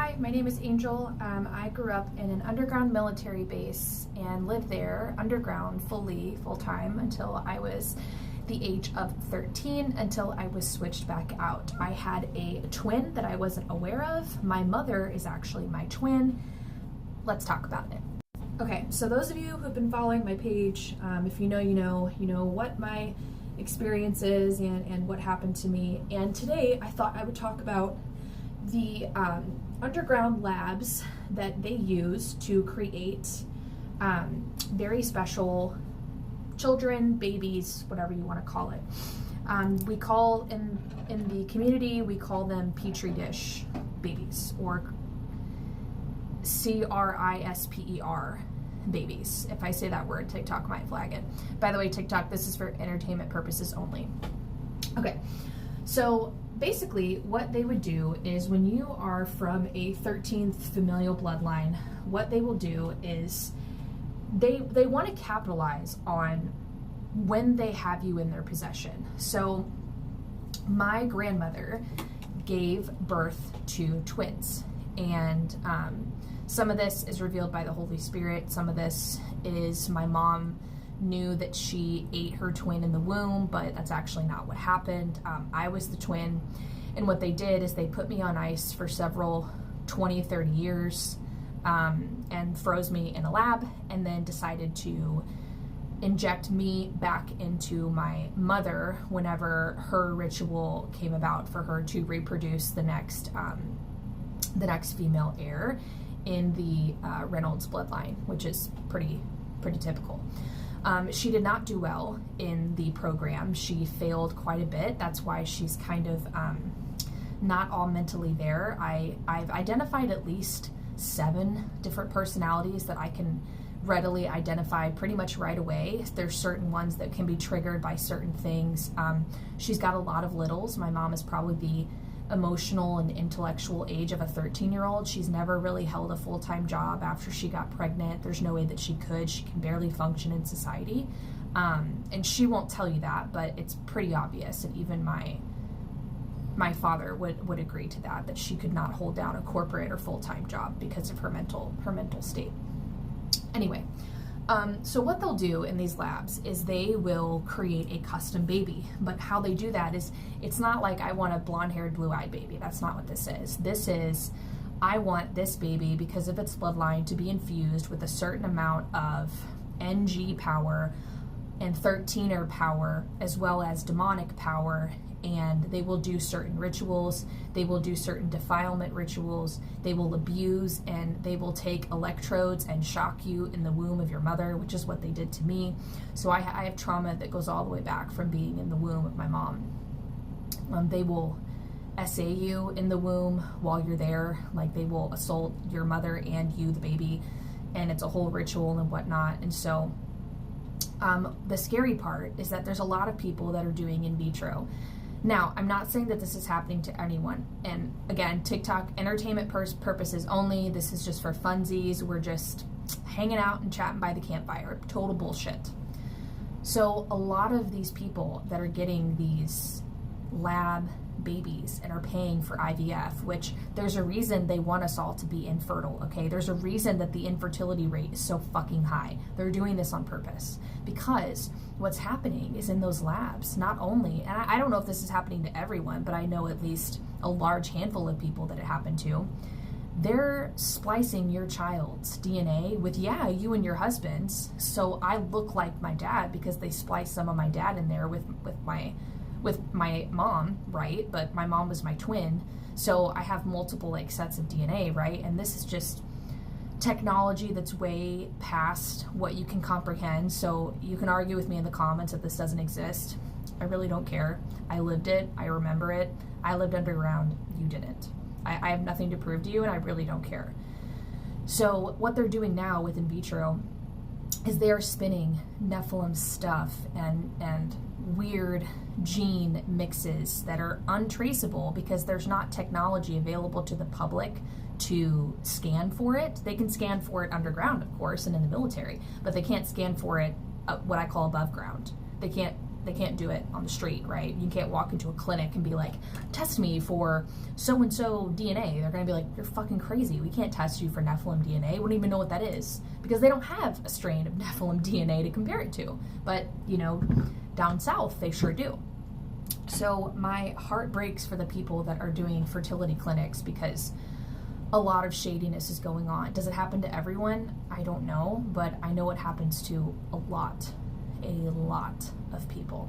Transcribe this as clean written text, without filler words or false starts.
Hi, my name is Angel. I grew up in an underground military base and lived there underground full-time until I was the age of 13, until I was switched back out. I had a twin that I wasn't aware of. My mother is actually my twin. Let's talk about it. Okay, so those of you who've been following my page, if you know, you know what my experience is and what happened to me. And today I thought I would talk about the underground labs that they use to create very special children, babies, whatever you want to call it. We call in the community, we call them petri dish babies, or CRISPER babies. If I say that word, TikTok might flag it. By the way, TikTok, this is for entertainment purposes only. Okay, so basically what they would do is, when you are from a 13th familial bloodline, what they will do is they want to capitalize on when they have you in their possession. So my grandmother gave birth to twins, and some of this is revealed by the Holy Spirit. Some of this is my mom knew that she ate her twin in the womb, but that's actually not what happened. I was the twin, and what they did is they put me on ice for several 20, 30 years and froze me in a lab, and then decided to inject me back into my mother whenever her ritual came about for her to reproduce the next female heir in the Reynolds bloodline, which is pretty typical. She did not do well in the program. She failed quite a bit. That's why she's kind of not all mentally there. I've identified at least 7 different personalities that I can readily identify pretty much right away. There's certain ones that can be triggered by certain things. She's got a lot of littles. My mom is probably the emotional and intellectual age of a 13-year-old. She's never really held a full-time job after she got pregnant. There's no way that she could. She can barely function in society. And she won't tell you that, but it's pretty obvious. And even my father would agree to that she could not hold down a corporate or full-time job because of her mental state. Anyway, so what they'll do in these labs is they will create a custom baby. But how they do that is, it's not like I want a blonde-haired, blue-eyed baby. That's not what this is. This is, I want this baby, because of its bloodline, to be infused with a certain amount of NG power and 13er power, as well as demonic power. And they will do certain rituals, they will do certain defilement rituals, they will abuse, and they will take electrodes and shock you in the womb of your mother, which is what they did to me. So I have trauma that goes all the way back from being in the womb of my mom. They will SA you in the womb while you're there, like they will assault your mother and you, the baby, and it's a whole ritual and whatnot. And so the scary part is that there's a lot of people that are doing in vitro. Now, I'm not saying that this is happening to anyone. And again, TikTok, entertainment purposes only. This is just for funsies. We're just hanging out and chatting by the campfire. Total bullshit. So a lot of these people that are getting these lab babies and are paying for IVF, which there's a reason they want us all to be infertile, okay? There's a reason that the infertility rate is so fucking high. They're doing this on purpose, because what's happening is, in those labs, not only, and I don't know if this is happening to everyone, but I know at least a large handful of people that it happened to, they're splicing your child's DNA with, you and your husband's. So I look like my dad because they spliced some of my dad in there with my mom, right? But my mom was my twin, so I have multiple sets of DNA, right? And this is just technology that's way past what you can comprehend. So you can argue with me in the comments that this doesn't exist. I really don't care. I lived it. I remember it. I lived underground. You didn't. I have nothing to prove to you, and I really don't care. So what they're doing now with in vitro is they are spinning Nephilim stuff and weird gene mixes that are untraceable, because there's not technology available to the public to scan for it. They can scan for it underground, of course, and in the military, but they can't scan for it what I call above ground. They can't they can't do it on the street, right? You can't walk into a clinic and be like, test me for so-and-so DNA. They're going to be like, you're fucking crazy. We can't test you for Nephilim DNA. We don't even know what that is, because they don't have a strain of Nephilim DNA to compare it to. But, you know, down south, they sure do. So my heart breaks for the people that are doing fertility clinics, because a lot of shadiness is going on. Does it happen to everyone? I don't know, but I know it happens to a lot of people.